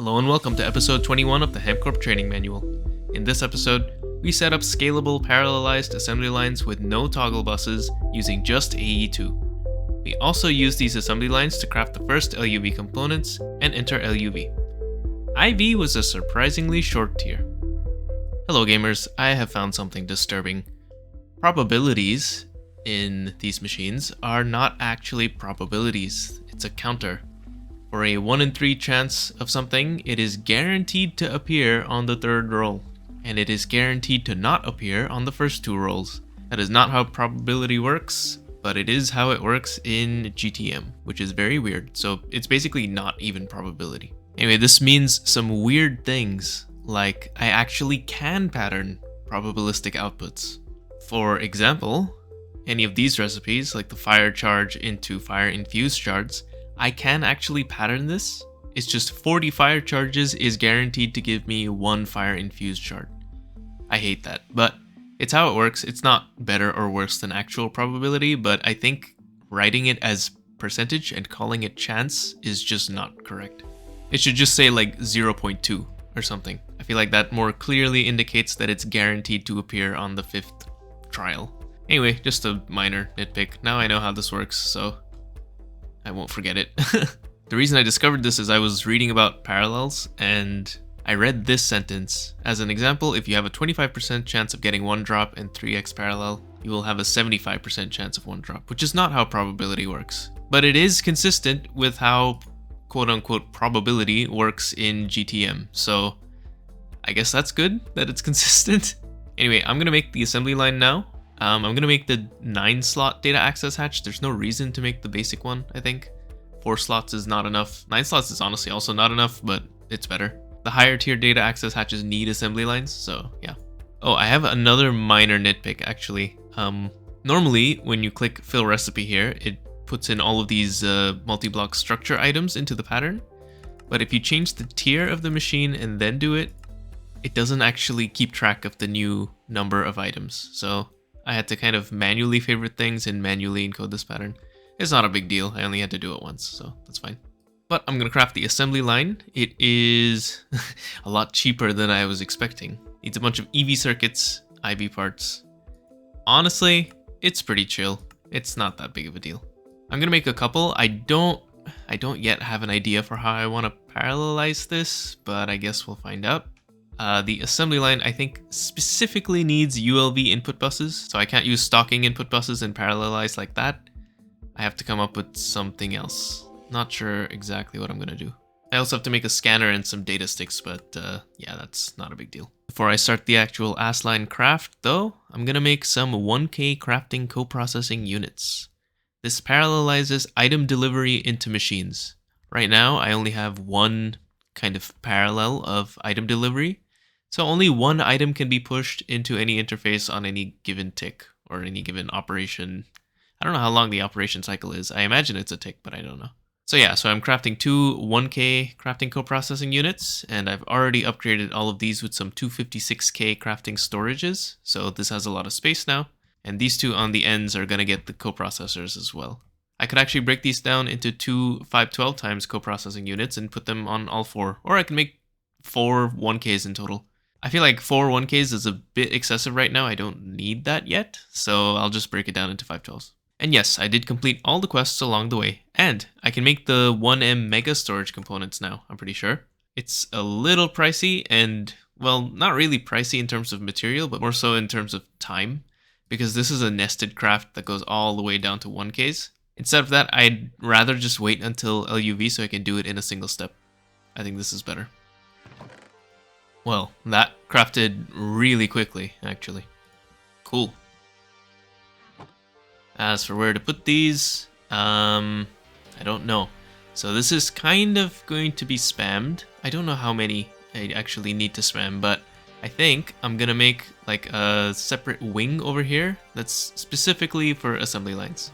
Hello and welcome to episode 21 of the HamCorp Training Manual. In this episode, we set up scalable parallelized assembly lines with no toggle buses using just AE2. We also use these assembly lines to craft the first LUV components and enter LUV. IV was a surprisingly short tier. Hello gamers, I have found something disturbing. Probabilities in these machines are not actually probabilities, it's a counter. For a 1 in 3 chance of something, it is guaranteed to appear on the third roll, and it is guaranteed to not appear on the first 2 rolls. That is not how probability works, but it is how it works in GTM, which is very weird, so it's basically not even probability. Anyway, this means some weird things, like I actually can pattern probabilistic outputs. For example, any of these recipes, like the fire charge into fire infused shards, I can actually pattern this. It's just 40 fire charges is guaranteed to give me 1 fire infused shard. I hate that, but it's how it works. It's not better or worse than actual probability, but I think writing it as percentage and calling it chance is just not correct. It should just say like 0.2 or something. I feel like that more clearly indicates that it's guaranteed to appear on the 5th trial. Anyway, just a minor nitpick. Now I know how this works, so I won't forget it. The reason I discovered this is I was reading about parallels and I read this sentence. As an example, if you have a 25% chance of getting 1 drop and 3x parallel, you will have a 75% chance of 1 drop, which is not how probability works. But it is consistent with how quote-unquote probability works in GTM, so I guess that's good that it's consistent. Anyway, I'm gonna make the assembly line now. I'm gonna make the 9-slot data access hatch. There's no reason to make the basic one, I think. 4 slots is not enough. 9 slots is honestly also not enough, but it's better. The higher tier data access hatches need assembly lines, so yeah. Oh, I have another minor nitpick actually. Normally when you click fill recipe here, it puts in all of these multi-block structure items into the pattern. But if you change the tier of the machine and then do it, it doesn't actually keep track of the new number of items. So I had to kind of manually favorite things and manually encode this pattern. It's not a big deal, I only had to do it once, so that's fine. But I'm gonna craft the assembly line. It is a lot cheaper than I was expecting. Needs a bunch of EV circuits, IV parts. Honestly, it's pretty chill. It's not that big of a deal. I'm gonna make a couple. I don't yet have an idea for how I want to parallelize this, but I guess we'll find out. The assembly line, I think, specifically needs ULV input buses, so I can't use stocking input buses and parallelize like that. I have to come up with something else. Not sure exactly what I'm gonna do. I also have to make a scanner and some data sticks, but yeah, that's not a big deal. Before I start the actual ASLine craft, though, I'm gonna make some 1K crafting co-processing units. This parallelizes item delivery into machines. Right now, I only have one kind of parallel of item delivery. So only one item can be pushed into any interface on any given tick or any given operation. I don't know how long the operation cycle is. I imagine it's a tick, but I don't know. So yeah, so I'm crafting 2 1K crafting co-processing units, and I've already upgraded all of these with some 256K crafting storages. So this has a lot of space now. And these 2 on the ends are gonna get the co-processors as well. I could actually break these down into 2 512 times co-processing units and put them on all 4. Or I can make 4 1Ks in total. I feel like 4 1Ks is a bit excessive right now. I don't need that yet, so I'll just break it down into 512s. And yes, I did complete all the quests along the way, and I can make the 1M mega storage components now, I'm pretty sure. It's a little pricey and, well, not really pricey in terms of material, but more so in terms of time, because this is a nested craft that goes all the way down to 1Ks. Instead of that, I'd rather just wait until LUV so I can do it in a single step. I think this is better. Well, that crafted really quickly, actually. Cool. As for where to put these, I don't know. So this is kind of going to be spammed. I don't know how many I actually need to spam, but I think I'm gonna make like a separate wing over here that's specifically for assembly lines.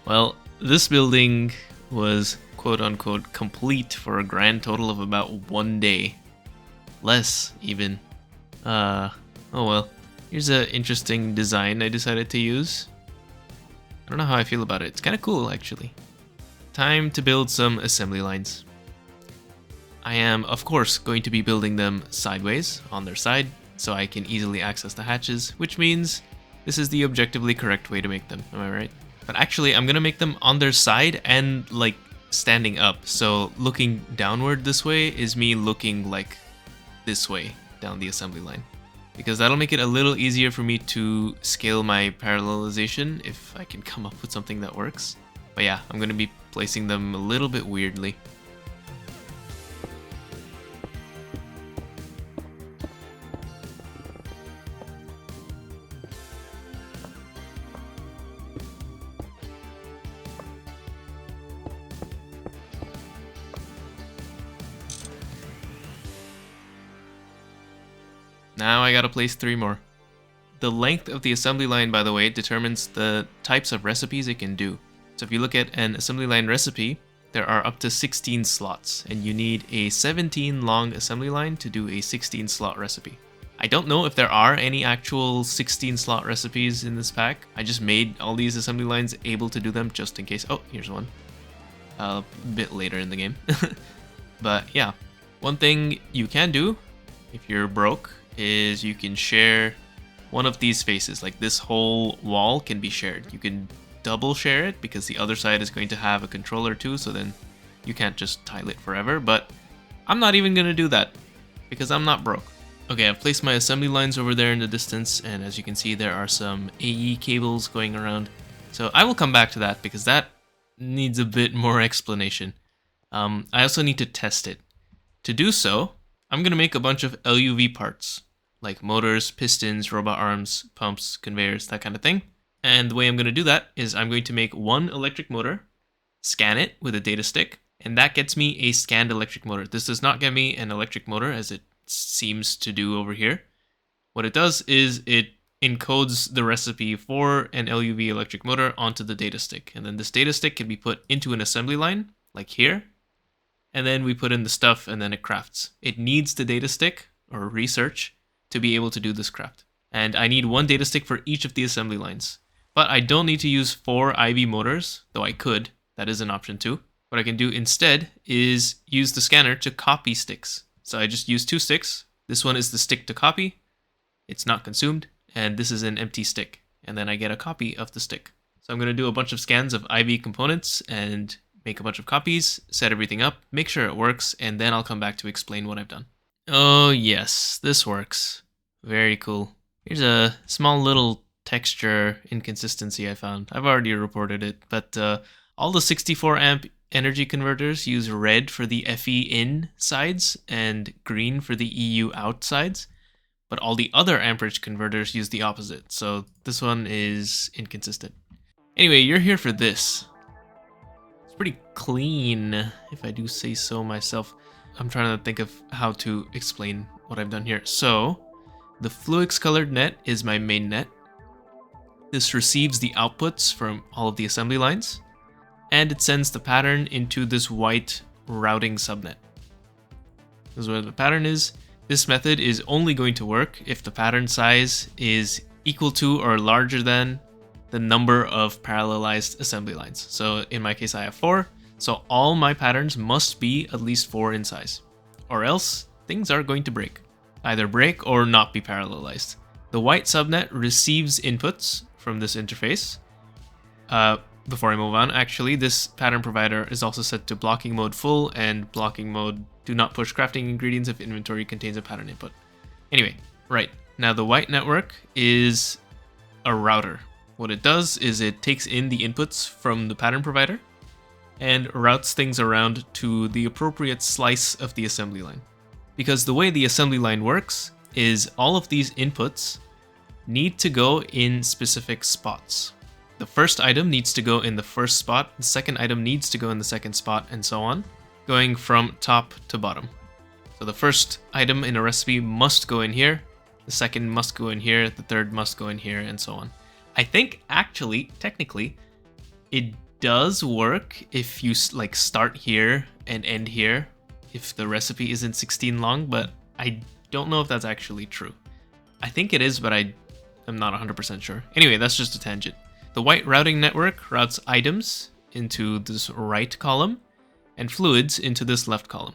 Well, this building was quote-unquote complete for a grand total of about 1 day. Less, even. Oh well. Here's an interesting design I decided to use. I don't know how I feel about it. It's kind of cool, actually. Time to build some assembly lines. I am, of course, going to be building them sideways, on their side, so I can easily access the hatches, which means this is the objectively correct way to make them, am I right? But actually, I'm gonna make them on their side and, like, standing up, so looking downward this way is me looking, like, this way down the assembly line. Because that'll make it a little easier for me to scale my parallelization if I can come up with something that works. But yeah, I'm gonna be placing them a little bit weirdly. Now I gotta place 3 more. The length of the assembly line, by the way, determines the types of recipes it can do. So if you look at an assembly line recipe, there are up to 16 slots, and you need a 17 long assembly line to do a 16 slot recipe. I don't know if there are any actual 16 slot recipes in this pack. I just made all these assembly lines able to do them just in case. Oh, here's one. A bit later in the game. But yeah, one thing you can do if you're broke is you can share one of these faces. Like this whole wall can be shared. You can double share it because the other side is going to have a controller too, so then you can't just tile it forever. But I'm not even gonna do that because I'm not broke. Okay, I've placed my assembly lines over there in the distance, and as you can see there are some AE cables going around. So I will come back to that because that needs a bit more explanation. I also need to test it. To do so, I'm gonna make a bunch of LUV parts, like motors, pistons, robot arms, pumps, conveyors, that kind of thing. And the way I'm going to do that is I'm going to make one electric motor, scan it with a data stick, and that gets me a scanned electric motor. This does not get me an electric motor as it seems to do over here. What it does is it encodes the recipe for an LUV electric motor onto the data stick. And then this data stick can be put into an assembly line, like here. And then we put in the stuff and then it crafts. It needs the data stick, or research, to be able to do this craft. And I need one data stick for each of the assembly lines. But I don't need to use 4 IV motors, though I could. That is an option too. What I can do instead is use the scanner to copy sticks. So I just use 2 sticks. This one is the stick to copy. It's not consumed. And this is an empty stick. And then I get a copy of the stick. So I'm going to do a bunch of scans of IV components and make a bunch of copies, set everything up, make sure it works, and then I'll come back to explain what I've done. Oh yes, this works. Very cool. Here's a small little texture inconsistency I found. I've already reported it, but all the 64 amp energy converters use red for the FE in sides and green for the EU out sides, but all the other amperage converters use the opposite, so this one is inconsistent. Anyway, you're here for this. It's pretty clean, if I do say so myself. I'm trying to think of how to explain what I've done here. So, the Fluix colored net is my main net. This receives the outputs from all of the assembly lines, and it sends the pattern into this white routing subnet. This is what the pattern is. This method is only going to work if the pattern size is equal to or larger than the number of parallelized assembly lines. So in my case, I have 4. So all my patterns must be at least 4 in size, or else things are going to break. Either break or not be parallelized. The white subnet receives inputs from this interface. Before I move on, actually, this pattern provider is also set to blocking mode full and blocking mode do not push crafting ingredients if inventory contains a pattern input. Anyway, right, now the white network is a router. What it does is it takes in the inputs from the pattern provider and routes things around to the appropriate slice of the assembly line. Because the way the assembly line works is all of these inputs need to go in specific spots. The first item needs to go in the first spot, the second item needs to go in the second spot, and so on, going from top to bottom. So the first item in a recipe must go in here, the second must go in here, the third must go in here, and so on. I think, actually, technically, It does work if you like start here and end here, if the recipe isn't 16 long, but I don't know if that's actually true. I think it is, but I'm not 100% sure. Anyway, that's just a tangent. The white routing network routes items into this right column and fluids into this left column.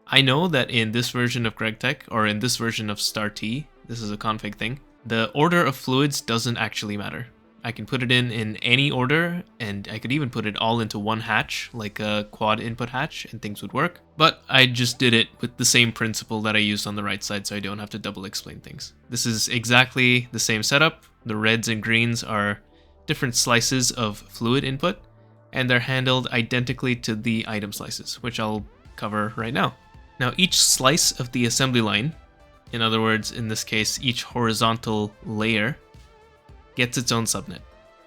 I know that in this version of GregTech, or in this version of StarT, this is a config thing, the order of fluids doesn't actually matter. I can put it in any order, and I could even put it all into one hatch, like a quad input hatch, and things would work. But I just did it with the same principle that I used on the right side, so I don't have to double explain things. This is exactly the same setup. The reds and greens are different slices of fluid input, and they're handled identically to the item slices, which I'll cover right now. Now, each slice of the assembly line, in other words, in this case, each horizontal layer, gets its own subnet.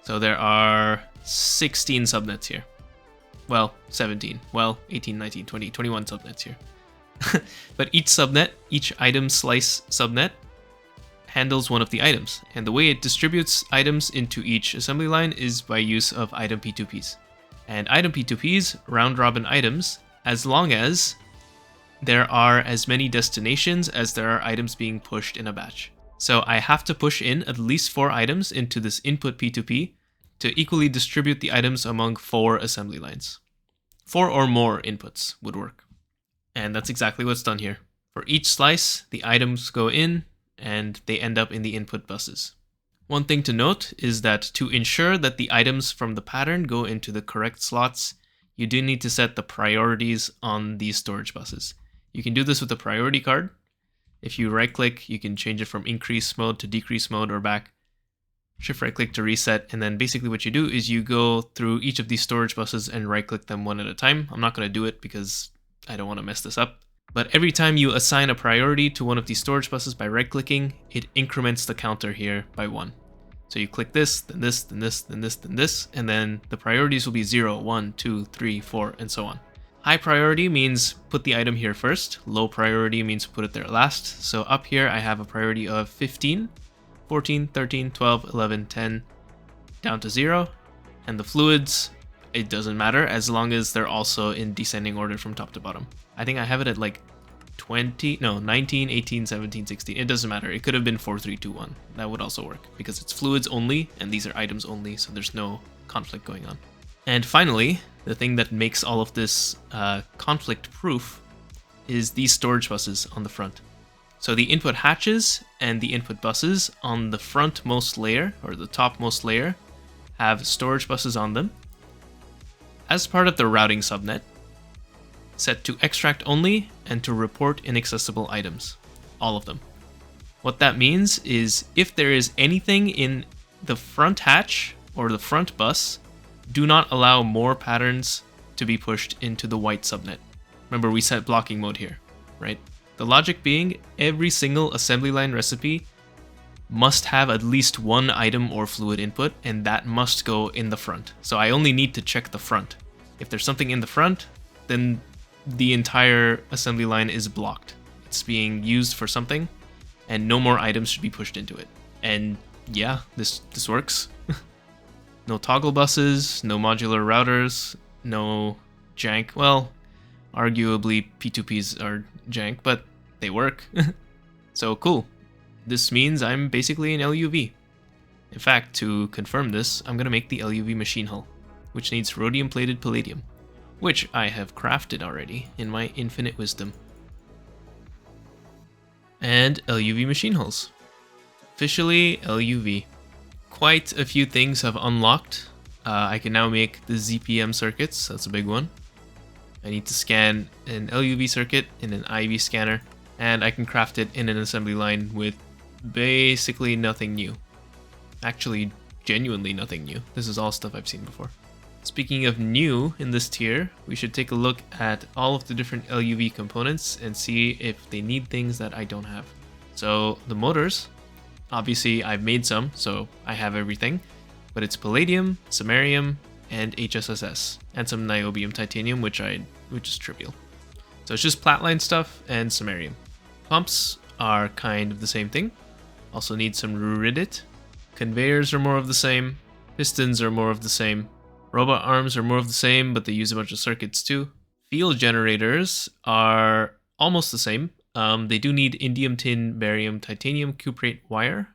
So there are 16 subnets here. Well, 17. Well, 18, 19, 20, 21 subnets here. But each subnet, each item slice subnet, handles one of the items. And the way it distributes items into each assembly line is by use of item P2Ps. And item P2Ps round robin items as long as there are as many destinations as there are items being pushed in a batch. So I have to push in at least 4 items into this input P2P to equally distribute the items among 4 assembly lines. 4 or more inputs would work. And that's exactly what's done here. For each slice, the items go in and they end up in the input buses. One thing to note is that to ensure that the items from the pattern go into the correct slots, you do need to set the priorities on these storage buses. You can do this with a priority card. If you right click, you can change it from increase mode to decrease mode or back. Shift right click to reset, and then basically what you do is you go through each of these storage buses and right click them one at a time. I'm not going to do it because I don't want to mess this up. But every time you assign a priority to one of these storage buses by right clicking, it increments the counter here by 1. So you click this, then this, then this, then this, then this, and then the priorities will be 0, 1, 2, 3, 4, and so on. High priority means put the item here first. Low priority means put it there last. So up here I have a priority of 15, 14, 13, 12, 11, 10, down to 0. And the fluids, it doesn't matter as long as they're also in descending order from top to bottom. I think I have it at like 19, 18, 17, 16. It doesn't matter. It could have been 4, 3, 2, 1. That would also work because it's fluids only and these are items only, so there's no conflict going on. And finally, the thing that makes all of this conflict proof is these storage buses on the front. So the input hatches and the input buses on the frontmost layer, or the topmost layer, have storage buses on them. As part of the routing subnet, set to extract only and to report inaccessible items. All of them. What that means is if there is anything in the front hatch or the front bus, do not allow more patterns to be pushed into the white subnet. Remember, we set blocking mode here, right? The logic being every single assembly line recipe must have at least one item or fluid input, and that must go in the front. So I only need to check the front. If there's something in the front, then the entire assembly line is blocked. It's being used for something, and no more items should be pushed into it. And yeah, this works. No toggle buses, no modular routers, no jank. Well, arguably P2Ps are jank, but they work. So cool. This means I'm basically an LUV. In fact, to confirm this, I'm going to make the LUV machine hull, which needs rhodium-plated palladium, which I have crafted already in my infinite wisdom. And LUV machine hulls. Officially LUV. Quite a few things have unlocked. I can now make the ZPM circuits, that's a big one. I need to scan an LUV circuit in an IV scanner, and I can craft it in an assembly line with basically nothing new. Actually, genuinely nothing new. This is all stuff I've seen before. Speaking of new in this tier, we should take a look at all of the different LUV components and see if they need things that I don't have. So the motors, obviously I've made some, so I have everything, but it's palladium, samarium, and HSSS, and some niobium titanium, which is trivial. So it's just platline stuff and samarium. Pumps are kind of the same thing. Also need some ruridit. Conveyors are more of the same. Pistons are more of the same. Robot arms are more of the same, but they use a bunch of circuits too. Field generators are almost the same. They do need indium tin, barium, titanium cuprate wire,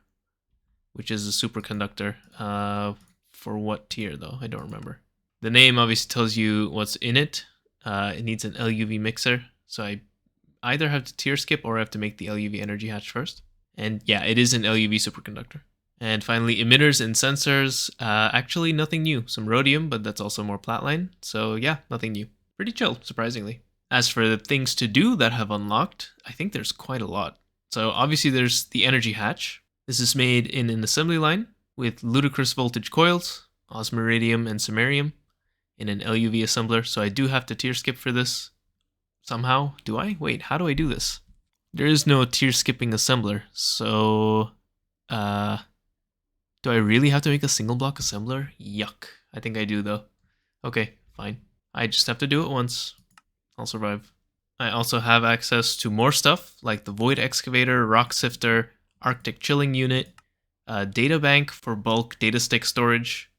which is a superconductor. For what tier though? I don't remember. The name obviously tells you what's in it. It needs an LUV mixer, so I either have to tier skip or I have to make the LUV energy hatch first. And yeah, it is an LUV superconductor. And finally, emitters and sensors. Actually, nothing new. Some rhodium, but that's also more platline. So yeah, nothing new. Pretty chill, surprisingly. As for the things to do that have unlocked, I think there's quite a lot. So obviously there's the energy hatch. This is made in an assembly line with ludicrous voltage coils, osmiridium and samarium in an LUV assembler. So I do have to tier skip for this somehow. Do I? Wait, how do I do this? There is no tier skipping assembler. So, do I really have to make a single block assembler? Yuck. I think I do though. Okay, fine. I just have to do it once. I'll survive. I also have access to more stuff like the void excavator, rock sifter, Arctic chilling unit, a data bank for bulk data stick storage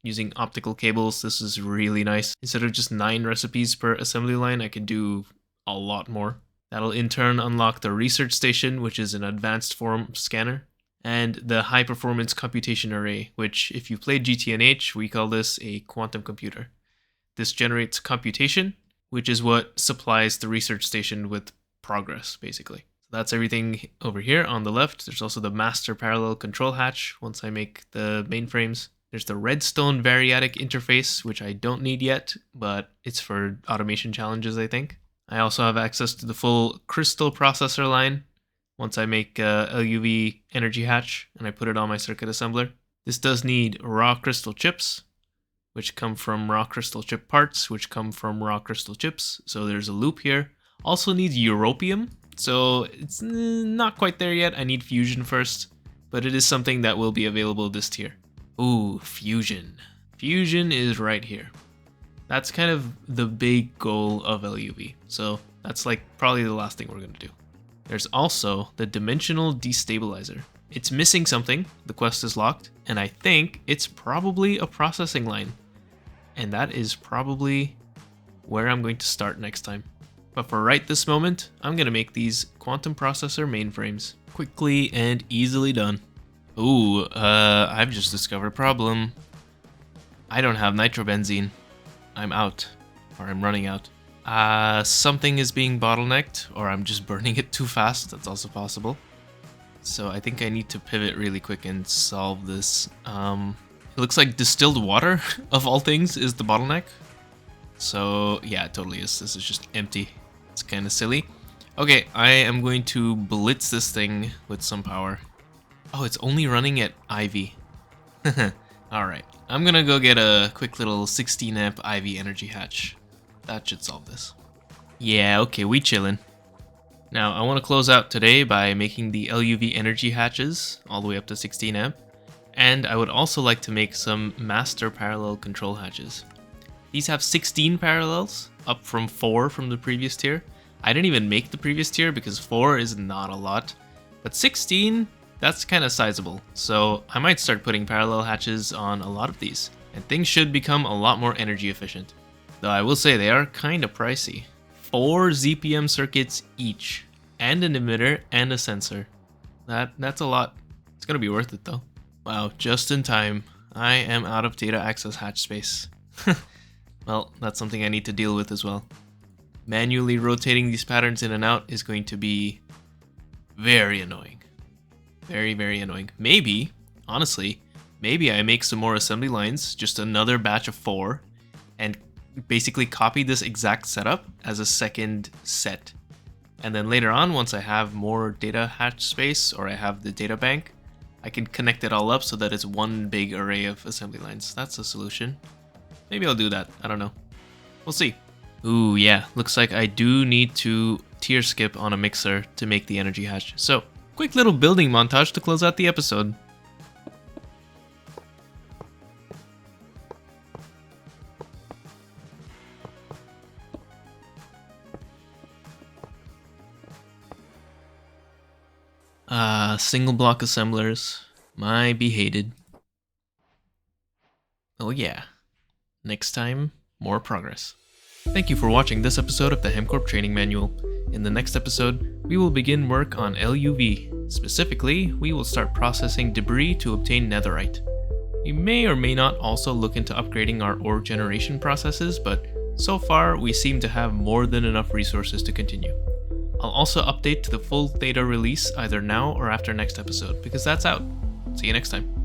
using optical cables. This is really nice. Instead of just 9 recipes per assembly line, I can do a lot more. That'll in turn unlock the research station, which is an advanced form scanner, and the high performance computation array, which if you play GTNH, we call this a quantum computer. This generates computation, which is what supplies the research station with progress, basically. So that's everything over here on the left. There's also the master parallel control hatch once I make the mainframes. There's the redstone variadic interface, which I don't need yet, but it's for automation challenges, I think. I also have access to the full crystal processor line once I make a LUV energy hatch and I put it on my circuit assembler. This does need raw crystal chips, which come from raw crystal chip parts, which come from raw crystal chips. So there's a loop here. Also needs europium, so it's not quite there yet. I need fusion first, but it is something that will be available this tier. Ooh, fusion. Fusion is right here. That's kind of the big goal of LUV. So that's like probably the last thing we're going to do. There's also the dimensional destabilizer. It's missing something. The quest is locked, and I think it's probably a processing line. And that is probably where I'm going to start next time. But for right this moment, I'm going to make these quantum processor mainframes. Quickly and easily done. Ooh, I've just discovered a problem. I don't have nitrobenzene. I'm out. Or I'm running out. Something is being bottlenecked, or I'm just burning it too fast. That's also possible. So I think I need to pivot really quick and solve this. It looks like distilled water, of all things, is the bottleneck. So yeah, it totally is. This is just empty. It's kind of silly. Okay, I am going to blitz this thing with some power. Oh, it's only running at IV. Alright, I'm gonna go get a quick little 16 amp IV energy hatch. That should solve this. Yeah, okay, we chillin'. Now, I want to close out today by making the LUV energy hatches all the way up to 16 amp. And I would also like to make some master parallel control hatches. These have 16 parallels, up from 4 from the previous tier. I didn't even make the previous tier because 4 is not a lot. But 16, that's kind of sizable. So I might start putting parallel hatches on a lot of these. And things should become a lot more energy efficient. Though I will say they are kind of pricey. 4 ZPM circuits each, and an emitter and a sensor. That's a lot. It's gonna be worth it though. Wow, just in time. I am out of data access hatch space. Well, that's something I need to deal with as well. Manually rotating these patterns in and out is going to be very annoying. Very, very annoying. Maybe, honestly, maybe I make some more assembly lines, just another batch of 4, and basically copy this exact setup as a second set. And then later on, once I have more data hatch space or I have the data bank, I can connect it all up so that it's one big array of assembly lines. That's a solution. Maybe I'll do that. I don't know. We'll see. Ooh, yeah. Looks like I do need to tier skip on a mixer to make the energy hatch. So, quick little building montage to close out the episode. Single block assemblers. My be hated. Oh yeah. Next time, more progress. Thank you for watching this episode of the HamCorp Training Manual. In the next episode, we will begin work on LUV. Specifically, we will start processing debris to obtain netherite. We may or may not also look into upgrading our ore generation processes, but so far we seem to have more than enough resources to continue. I'll also update to the full theta release either now or after next episode, because that's out. See you next time.